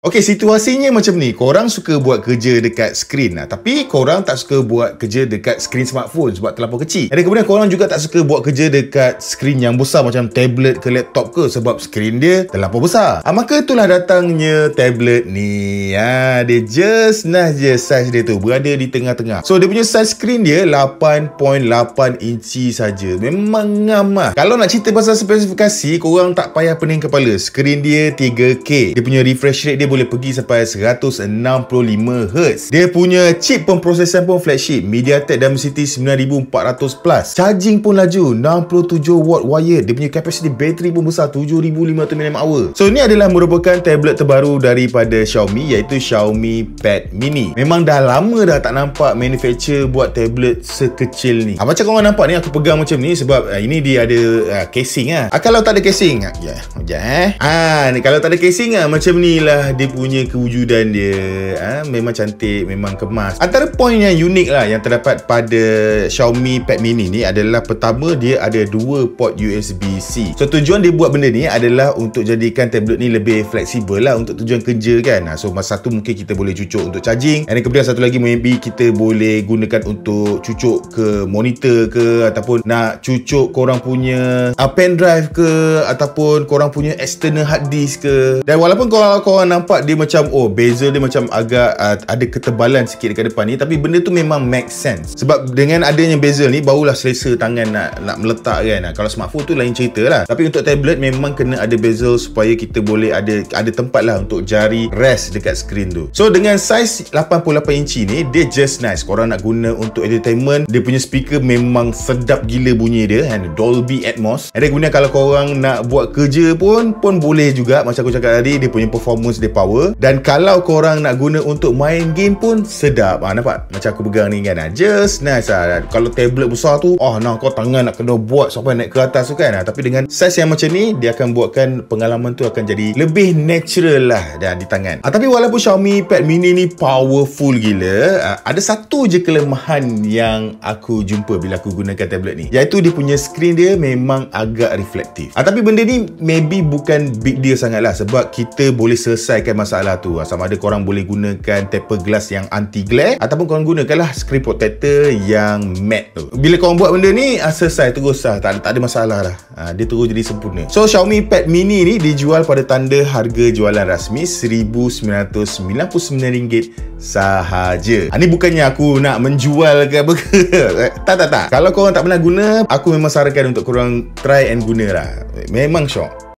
Okey, situasinya macam ni. Korang suka buat kerja dekat skrin tapi korang tak suka buat kerja dekat skrin smartphone sebab terlampau kecil. Dan kemudian korang juga tak suka buat kerja dekat skrin yang besar macam tablet ke laptop ke sebab skrin dia terlampau besar. Maka itulah datangnya tablet ni. Dia just nice je saiz dia tu, berada di tengah-tengah. So dia punya saiz skrin dia 8.8 inci saja. Memang ngam lah. Kalau nak cerita pasal spesifikasi, korang tak payah pening kepala. Skrin dia 3K. Dia punya refresh rate dia boleh pergi sampai 165Hz. Dia punya chip pemprosesan pun flagship, MediaTek Dimensity 9400 Plus. Charging pun laju, 67 watt wired. Dia punya capacity bateri pun besar, 7500 mAh. So ni adalah merupakan tablet terbaru daripada Xiaomi, iaitu Xiaomi Pad Mini. Memang dah lama dah tak nampak manufacturer buat tablet sekecil ni. Macam korang nampak ni, aku pegang macam ni sebab ini dia ada casing Kalau tak ada casing, ni kalau tak ada casing macam ni lah dia punya kewujudan dia. Memang cantik, memang kemas. Antara poin yang unik lah yang terdapat pada Xiaomi Pad Mini ni adalah, pertama, dia ada 2 port USB-C. So tujuan dia buat benda ni adalah untuk jadikan tablet ni lebih fleksibel lah untuk tujuan kerja kan. So masa satu mungkin kita boleh cucuk untuk charging, dan kemudian satu lagi maybe kita boleh gunakan untuk cucuk ke monitor ke, ataupun nak cucuk korang punya pen drive ke, ataupun korang punya external hard disk ke. Dan walaupun korang nampak dia macam bezel dia macam agak ada ketebalan sikit dekat depan ni, tapi benda tu memang make sense sebab dengan adanya bezel ni barulah selesa tangan nak meletak kan. Kalau smartphone tu lain cerita lah, tapi untuk tablet memang kena ada bezel supaya kita boleh ada tempat lah untuk jari rest dekat skrin tu. So dengan saiz 88 inci ni, dia just nice. Korang nak guna untuk entertainment, dia punya speaker memang sedap gila bunyi dia, Dolby Atmos. Dan kemudian kalau korang nak buat kerja pun boleh juga. Macam aku cakap tadi, dia punya performance dia power. Dan kalau korang nak guna untuk main game pun sedap. Nampak? Macam aku pegang ni kan, just nice lah. Kalau tablet besar tu, kau tangan nak kena buat sampai naik ke atas tu kan. Tapi dengan saiz yang macam ni, dia akan buatkan pengalaman tu akan jadi lebih natural lah di tangan. Tapi walaupun Xiaomi Pad Mini ni powerful gila, ada satu je kelemahan yang aku jumpa bila aku gunakan tablet ni, iaitu dia punya skrin dia memang agak reflektif. Tapi benda ni maybe bukan big deal sangat lah, sebab kita boleh selesaikan masalah tu. Sama ada korang boleh gunakan taper glass yang anti glare, ataupun korang gunakanlah screen protector yang matte tu. Bila korang buat benda ni, selesai terus lah, tak ada masalah lah. Dia terus jadi sempurna. So Xiaomi Pad Mini ni dijual pada tanda harga jualan rasmi RM1,999 sahaja. Ni bukannya aku nak menjual ke apa ke. Tak. Kalau korang tak pernah guna, aku memang sarankan untuk korang try and guna lah. Memang syok.